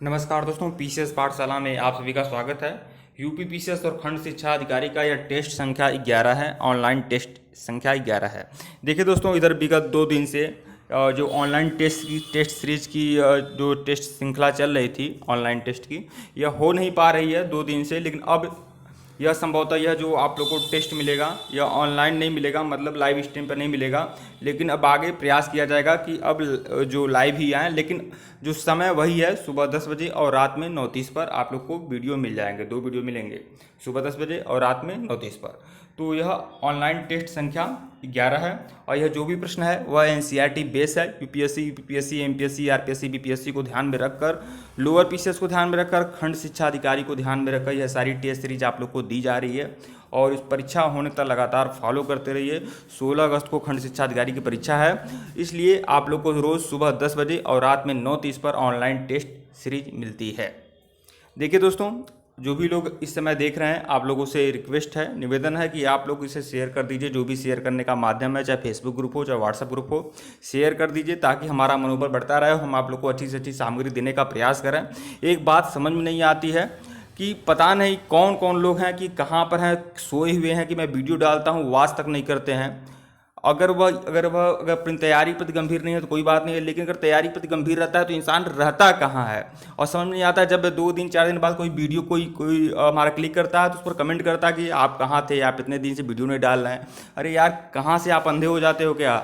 नमस्कार दोस्तों, पीसीएस पाठशाला में आप सभी का स्वागत है। यूपी पीसीएस और खंड शिक्षा अधिकारी का यह टेस्ट संख्या 11 है। ऑनलाइन टेस्ट संख्या 11 है। देखिए दोस्तों, इधर विगत 2 दिन से जो ऑनलाइन टेस्ट सीरीज की जो टेस्ट श्रृंखला चल रही थी ऑनलाइन टेस्ट की, यह हो नहीं पा रही है 2 दिन से। लेकिन अब यह संभवतः यह जो आप लोग को टेस्ट मिलेगा यह ऑनलाइन नहीं मिलेगा, मतलब लाइव स्ट्रीम पर नहीं मिलेगा। लेकिन अब आगे प्रयास किया जाएगा कि अब जो लाइव ही आए, लेकिन जो समय वही है, सुबह 10 बजे और रात में 9:30 पर आप लोग को वीडियो मिल जाएंगे। 2 वीडियो मिलेंगे, सुबह 10 बजे और रात में 9:30 पर। तो यह ऑनलाइन टेस्ट संख्या 11 है और यह जो भी प्रश्न है वह एनसीईआरटी बेस है। UPSC, PPSC, MPSC, RPSC, BPSC को ध्यान में रखकर, लोअर पीसीएस को ध्यान में रखकर, खंड शिक्षा अधिकारी को ध्यान में रखकर यह सारी टेस्ट सीरीज आप लोग को दी जा रही है। और इस परीक्षा होने तक लगातार फॉलो करते रहिए। 16 अगस्त को खंड शिक्षा अधिकारी की परीक्षा है, इसलिए आप लोग को रोज़ सुबह 10 बजे और रात में 9:30 पर ऑनलाइन टेस्ट सीरीज मिलती है। देखिए दोस्तों, जो भी लोग इस समय देख रहे हैं, आप लोगों से रिक्वेस्ट है, निवेदन है कि आप लोग इसे शेयर कर दीजिए। जो भी शेयर करने का माध्यम है, चाहे फेसबुक ग्रुप हो चाहे व्हाट्सएप ग्रुप हो, शेयर कर दीजिए ताकि हमारा मनोबल बढ़ता रहे, हम आप लोग को अच्छी से अच्छी सामग्री देने का प्रयास करें। एक बात समझ में नहीं आती है कि पता नहीं कौन कौन लोग हैं कि कहाँ पर हैं, सोए हुए हैं कि मैं वीडियो डालता हूँ वाच तक नहीं करते हैं। अगर अपनी तैयारी प्रति गंभीर नहीं है तो कोई बात नहीं है, लेकिन अगर तैयारी प्रति गंभीर रहता है तो इंसान रहता कहाँ है। और समझ में नहीं आता है, जब 2 दिन 4 दिन बाद कोई वीडियो कोई हमारा क्लिक करता है तो उस पर कमेंट करता है कि आप कहाँ थे, आप इतने दिन से वीडियो नहीं डाल रहे हैं। अरे यार, कहाँ से आप अंधे हो जाते हो क्या?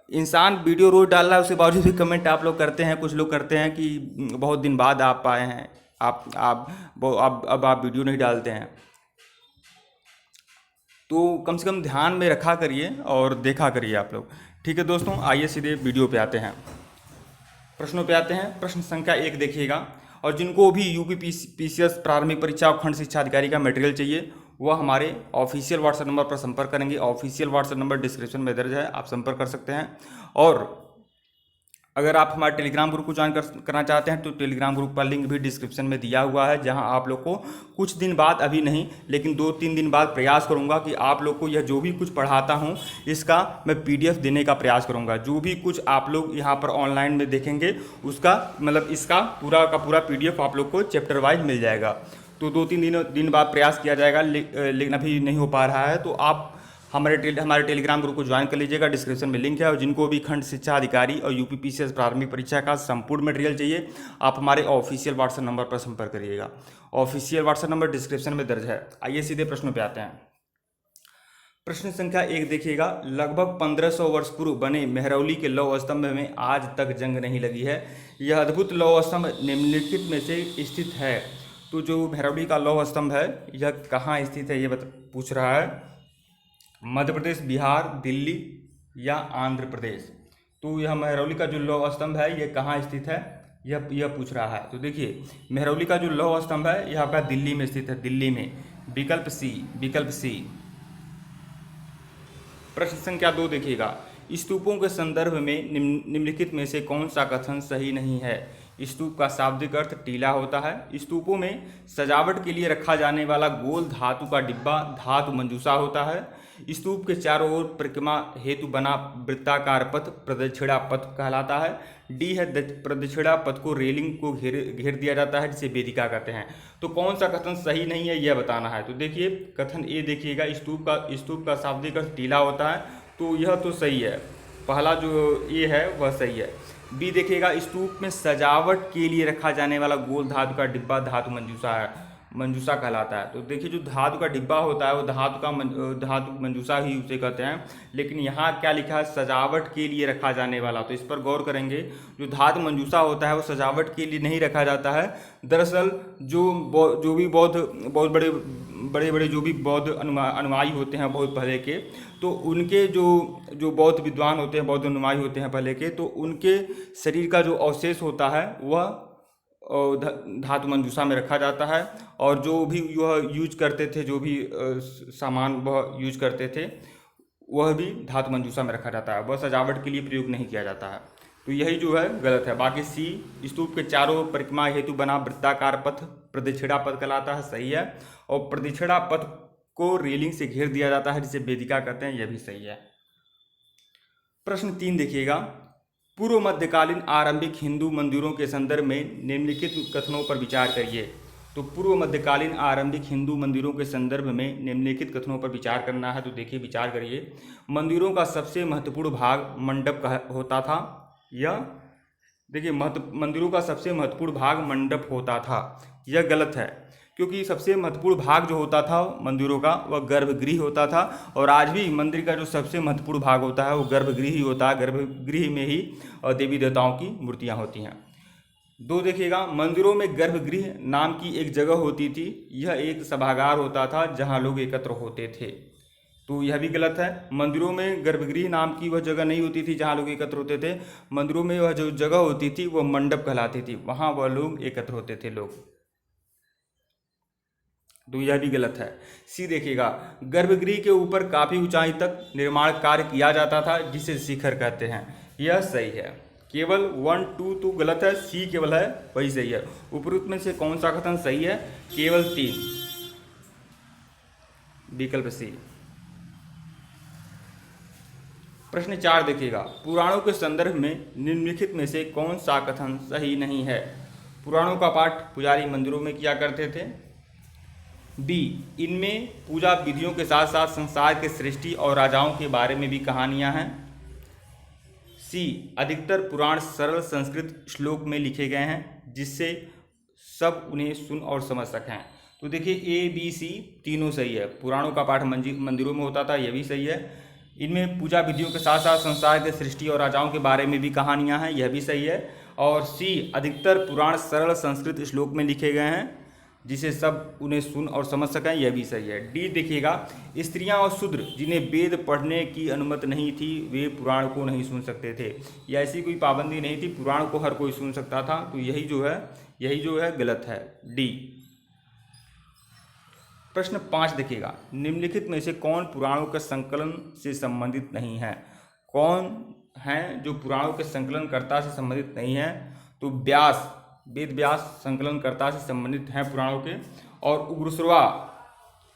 इंसान वीडियो रोज डाल रहा है, उसके बावजूद भी कमेंट आप लोग करते हैं। कुछ लोग करते हैं कि बहुत दिन बाद आप आए हैं, अब आप वीडियो नहीं डालते हैं। तो कम से कम ध्यान में रखा करिए और देखा करिए आप लोग। ठीक है दोस्तों, आइए सीधे वीडियो पे आते हैं, प्रश्नों पे आते हैं। प्रश्न संख्या 1 देखिएगा। और जिनको भी यूपी पीसीएस प्रारंभिक परीक्षा और खंड शिक्षा अधिकारी का मटेरियल चाहिए, वह हमारे ऑफिशियल व्हाट्सएप नंबर पर संपर्क करेंगे। ऑफिशियल व्हाट्सएप नंबर डिस्क्रिप्शन में दर्ज है, आप संपर्क कर सकते हैं। और अगर आप हमारे टेलीग्राम ग्रुप को ज्वाइन करना चाहते हैं तो टेलीग्राम ग्रुप का लिंक भी डिस्क्रिप्शन में दिया हुआ है, जहां आप लोग को कुछ दिन बाद, अभी नहीं लेकिन 2-3 दिन बाद प्रयास करूंगा कि आप लोग को यह जो भी कुछ पढ़ाता हूं इसका मैं पीडीएफ देने का प्रयास करूंगा। जो भी कुछ आप लोग यहां पर ऑनलाइन में देखेंगे उसका मतलब इसका पूरा का पूरा पीडीएफ आप लोग को चैप्टर वाइज मिल जाएगा। तो 2-3 दिन बाद प्रयास किया जाएगा, लेकिन अभी नहीं हो पा रहा है। तो आप हमारे टेलीग्राम ग्रुप को ज्वाइन कर लीजिएगा, डिस्क्रिप्शन में लिंक है। और जिनको भी खंड शिक्षा अधिकारी और यूपी पीसीएस प्रारंभिक परीक्षा का संपूर्ण मटेरियल चाहिए, आप हमारे ऑफिशियल व्हाट्सएप नंबर पर संपर्क करिएगा। ऑफिशियल व्हाट्सएप नंबर डिस्क्रिप्शन में दर्ज है। आइए सीधे प्रश्नों पे आते हैं। प्रश्न संख्या 1 देखिएगा। लगभग 1500 वर्ष पूर्व बने मेहरौली के लौह स्तंभ में आज तक जंग नहीं लगी है। यह अद्भुत लौह स्तंभ निम्नलिखित में से स्थित है। तो जो मेहरौली का लौह स्तंभ है यह कहाँ स्थित है, ये पूछ रहा है। मध्य प्रदेश, बिहार, दिल्ली या आंध्र प्रदेश। तो यह मेहरौली का जो लौह स्तंभ है ये कहाँ स्थित है, यह पूछ रहा है। तो देखिए, मेहरौली का जो लौह स्तंभ है यह आपका दिल्ली में स्थित है, दिल्ली में। विकल्प सी। प्रश्न संख्या 2 देखिएगा। स्तूपों के संदर्भ में निम्नलिखित में से कौन सा कथन सही नहीं है। स्तूप का शाब्दिक अर्थ टीला होता है। स्तूपों में सजावट के लिए रखा जाने वाला गोल धातु का डिब्बा धातु मंजूषा होता है। स्तूप के चारों ओर परिक्रमा हेतु बना वृत्ताकार पथ प्रदक्षिणा पथ कहलाता है। डी है, प्रदक्षिणा पथ को रेलिंग को घेर दिया जाता है, जिसे वेदिका कहते हैं। तो कौन सा कथन सही नहीं है यह बताना है। तो देखिए, कथन ए देखिएगा, स्तूप का शाब्दिक अर्थ टीला होता है, तो यह तो सही है। पहला जो ये है वह सही है। बी देखिएगा, स्तूप में सजावट के लिए रखा जाने वाला गोल धातु का डिब्बा धातु मंजूषा कहलाता है। तो देखिए, जो धातु का डिब्बा होता है वो धातु मंजूषा ही उसे कहते हैं। लेकिन यहाँ क्या लिखा है, सजावट के लिए रखा जाने वाला। तो इस पर गौर करेंगे, जो धातु मंजूषा होता है वो सजावट के लिए नहीं रखा जाता है। दरअसल जो भी बहुत बड़े जो भी बौद्ध अनुयायी होते हैं बहुत पहले के, तो उनके जो बौद्ध विद्वान होते हैं, बौद्ध अनुयायी होते हैं पहले के, तो उनके शरीर का जो अवशेष होता है वह धातु मंजूषा में रखा जाता है। और जो भी वह यूज करते थे, जो भी सामान वह यूज करते थे, वह भी धातु मंजूषा में रखा जाता है। वह सजावट के लिए प्रयोग नहीं किया जाता है। तो यही जो है गलत है। बाकी सी, स्तूप के चारों परिक्रमा हेतु बना वृत्ताकार पथ प्रदक्षिणा पथ कहलाता है, सही है। और प्रदक्षिणा पथ को रेलिंग से घेर दिया जाता है, जिसे वेदिका कहते हैं, यह भी सही है। प्रश्न 3 देखिएगा। पूर्व मध्यकालीन आरंभिक हिंदू मंदिरों के संदर्भ में निम्नलिखित कथनों पर विचार करिए। तो पूर्व मध्यकालीन आरंभिक हिंदू मंदिरों के संदर्भ में निम्नलिखित कथनों पर विचार करना है। तो देखिए विचार करिए। मंदिरों का सबसे महत्वपूर्ण भाग मंडप का होता था। यह देखिए मंदिरों का सबसे महत्वपूर्ण भाग मंडप होता था। यह गलत है, क्योंकि सबसे महत्वपूर्ण भाग जो होता था मंदिरों का वह गर्भगृह होता था। और आज भी मंदिर का जो सबसे महत्वपूर्ण भाग होता है वो गर्भगृह ही होता है। गर्भगृह में ही देवी देवताओं की मूर्तियाँ होती हैं। दो देखिएगा, मंदिरों में गर्भगृह नाम की एक जगह होती थी। यह एक सभागार होता था जहाँ लोग एकत्र होते थे। तो यह भी गलत है। मंदिरों में गर्भगृह नाम की वह जगह नहीं होती थी जहाँ लोग एकत्र होते थे। मंदिरों में वह जो जगह होती थी वह मंडप कहलाती थी, वहाँ वह लोग एकत्र होते थे लोग। तो यह भी गलत है। सी देखिएगा, गर्भगृह के ऊपर काफ़ी ऊंचाई तक निर्माण कार्य किया जाता था जिसे शिखर कहते हैं। यह सही है। केवल 1 2 तो गलत है, सी केवल है वही सही है। उपरोक्त में से कौन सा कथन सही है? केवल 3, विकल्प सी। प्रश्न 4 देखिएगा, पुराणों के संदर्भ में निम्नलिखित में से कौन सा कथन सही नहीं है? पुराणों का पाठ पुजारी मंदिरों में किया करते थे। बी, इनमें पूजा विधियों के साथ साथ संसार के सृष्टि और राजाओं के बारे में भी कहानियां हैं। सी, अधिकतर पुराण सरल संस्कृत श्लोक में लिखे गए हैं जिससे सब उन्हें सुन और समझ सकें। तो देखिए ए बी सी तीनों सही है। पुराणों का पाठ मंदिरों में होता था, यह भी सही है। इनमें पूजा विधियों के साथ साथ संसार के सृष्टि और राजाओं के बारे में भी कहानियां हैं, यह भी सही है। और सी, अधिकतर पुराण सरल संस्कृत श्लोक में लिखे गए हैं जिसे सब उन्हें सुन और समझ सकें, यह भी सही है। डी देखिएगा, स्त्रियां और शूद्र जिन्हें वेद पढ़ने की अनुमति नहीं थी वे पुराण को नहीं सुन सकते थे। या ऐसी कोई पाबंदी नहीं थी, पुराण को हर कोई सुन सकता था। तो यही जो है गलत है, डी। प्रश्न 5 देखिएगा, निम्नलिखित में से कौन पुराणों के संकलन से संबंधित नहीं है? कौन हैं जो पुराणों के संकलनकर्ता से संबंधित नहीं है? तो व्यास, वेद व्यास संकलनकर्ता से संबंधित हैं पुराणों के। और उग्रश्रवा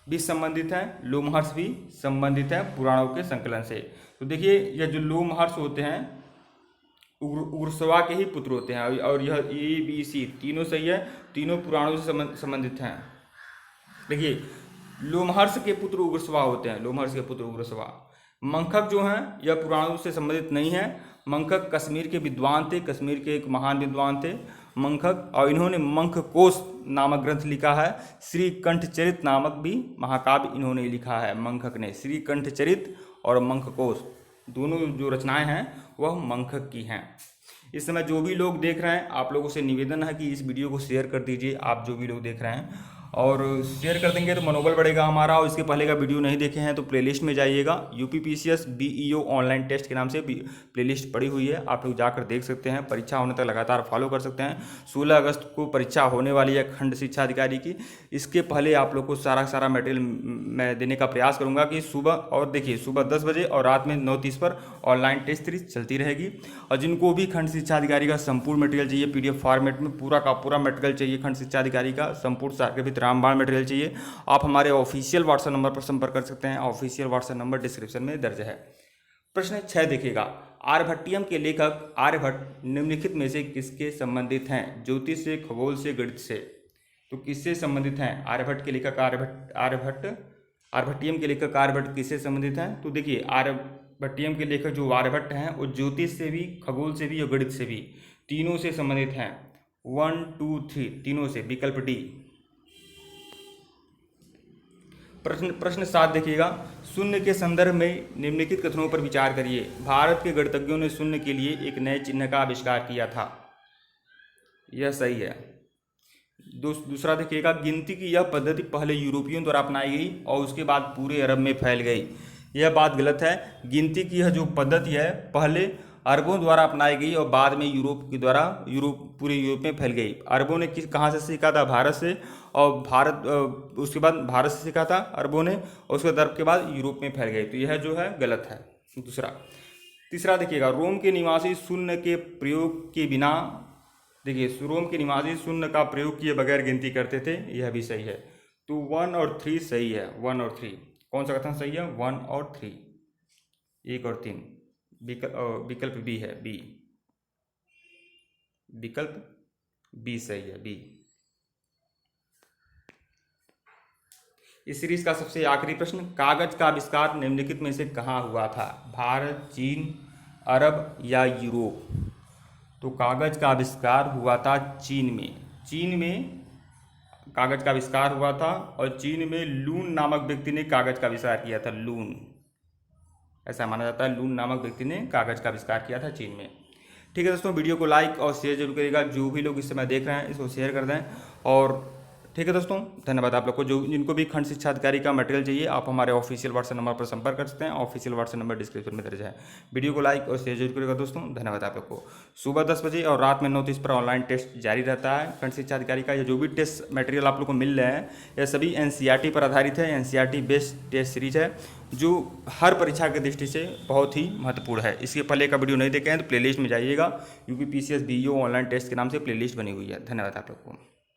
भी संबंधित हैं, लोमहर्ष भी संबंधित हैं पुराणों के संकलन से। तो देखिए यह जो लोमहर्ष होते हैं उग्रश्रवा के ही पुत्र होते हैं। और यह ए बी सी तीनों सही है, तीनों पुराणों से संबंधित हैं। देखिए लोमहर्ष के पुत्र उग्रश्रवा होते हैं, लोमहर्ष के पुत्र उग्रश्रवा। मंखक जो हैं यह पुराणों से संबंधित नहीं है। मंखक कश्मीर के विद्वान थे, कश्मीर के एक महान विद्वान थे मंखक। और इन्होंने मंखकोश नामक ग्रंथ लिखा है। श्रीकंठचरित नामक भी महाकाव्य इन्होंने लिखा है मंखक ने। श्रीकंठचरित और मंखकोश दोनों जो रचनाएं हैं वह मंखक की हैं। इस समय जो भी लोग देख रहे हैं, आप लोगों से निवेदन है कि इस वीडियो को शेयर कर दीजिए। आप जो भी लोग देख रहे हैं और शेयर कर देंगे तो मनोबल बढ़ेगा हमारा। और इसके पहले का वीडियो नहीं देखे हैं तो प्लेलिस्ट में जाइएगा। यूपीपीसीएस बीईओ ऑनलाइन टेस्ट के नाम से प्लेलिस्ट पड़ी हुई है, आप लोग जाकर देख सकते हैं। परीक्षा होने तक लगातार फॉलो कर सकते हैं। 16 अगस्त को परीक्षा होने वाली है खंड शिक्षा अधिकारी की। इसके पहले आप लोग को सारा मटेरियल मैं देने का प्रयास करूँगा कि सुबह, और देखिए सुबह 10 बजे और रात में 9:30 पर ऑनलाइन टेस्ट सीरीज चलती रहेगी। और जिनको भी खंड शिक्षा अधिकारी का संपूर्ण मटेरियल चाहिए PDF फॉर्मेट में, पूरा का पूरा मटेरियल चाहिए खंड शिक्षा अधिकारी का संपूर्ण सार के भीतर रामबाण मटेरियल चाहिए, आप हमारे ऑफिशियल व्हाट्सएप नंबर पर संपर्क कर सकते हैं। ऑफिशियल व्हाट्सएप नंबर डिस्क्रिप्शन में दर्ज है। प्रश्न 6 देखिएगा, आर्यभट्टियम के लेखक आर्यभट्ट निम्नलिखित में से किसके संबंधित हैं? ज्योतिष से, खगोल से, गणित से। तो किससे संबंधित हैं? आर्यभट्ट के लेखक आर्यभट्टियम के लेखक आर्यभट्ट किससे संबंधित हैं? तो देखिए आर्यभट्टियम के लेखक जो आर्यभट्ट हैं वो ज्योतिष से भी, खगोल से भी और गणित से भी, तीनों से संबंधित हैं। 1 2 3 तीनों से, विकल्प डी। प्रश्न 7 देखिएगा, शून्य के संदर्भ में निम्नलिखित कथनों पर विचार करिए। भारत के गणितज्ञों ने शून्य के लिए एक नए चिन्ह का आविष्कार किया था। यह सही है। दूसरा देखिएगा, गिनती की यह पद्धति पहले यूरोपियों द्वारा अपनाई गई और उसके बाद पूरे अरब में फैल गई। यह बात गलत है। गिनती की यह जो पद्धति है पहले अरबों द्वारा अपनाई गई और बाद में पूरे यूरोप में फैल गई। अरबों ने कहाँ से सीखा था? भारत से। और उसके बाद भारत से सीखा था अरबों ने, और उसके अरब के बाद यूरोप में फैल गई। तो यह जो है गलत है दूसरा। तीसरा देखिएगा, रोम के निवासी शून्य के प्रयोग के बिना, देखिए रोम के निवासी शून्य का प्रयोग किए बगैर गिनती करते थे, यह भी सही है। तो 1 और 3 सही है। 1 और 3 कौन सा कथन सही है? 1 और 3, 1 और 3, विकल्प बी है, बी। विकल्प बी सही है, बी। इस सीरीज का सबसे आखिरी प्रश्न, कागज का आविष्कार निम्नलिखित में से कहाँ हुआ था? भारत, चीन, अरब या यूरोप? तो कागज का आविष्कार हुआ था चीन में। चीन में कागज का आविष्कार हुआ था और चीन में लून नामक व्यक्ति ने कागज का आविष्कार किया था। लून, ऐसा माना जाता है, लून नामक व्यक्ति ने कागज का आविष्कार किया था चीन में। ठीक है दोस्तों, वीडियो को लाइक और शेयर जरूर करिएगा। जो भी लोग इस समय देख रहे हैं इसको शेयर कर दें। और ठीक है दोस्तों, धन्यवाद आप लोग को। जिनको भी खंड शिक्षा अधिकारी का मटेरियल चाहिए आप हमारे ऑफिशियल व्हाट्सएप नंबर पर संपर्क कर सकते हैं। ऑफिशियल व्हाट्सएप नंबर डिस्क्रिप्शन में दर्ज है। वीडियो को लाइक और शेयर जरूर करिएगा दोस्तों। धन्यवाद आप लोग को। सुबह 10 बजे और रात में 9:30 पर ऑनलाइन टेस्ट जारी रहता है खंड शिक्षा अधिकारी का। ये जो भी टेस्ट मटेरियल आप लोग को मिल रहे हैं ये सभी NCERT पर आधारित है। NCERT बेस्ड टेस्ट सीरीज है जो हर परीक्षा की दृष्टि से बहुत ही महत्वपूर्ण है। इसके पहले का वीडियो नहीं देखे हैं तो प्लेलिस्ट में जाइएगा। UPPCS BEO ऑनलाइन टेस्ट के नाम से प्लेलिस्ट बनी हुई है। धन्यवाद आप लोग को।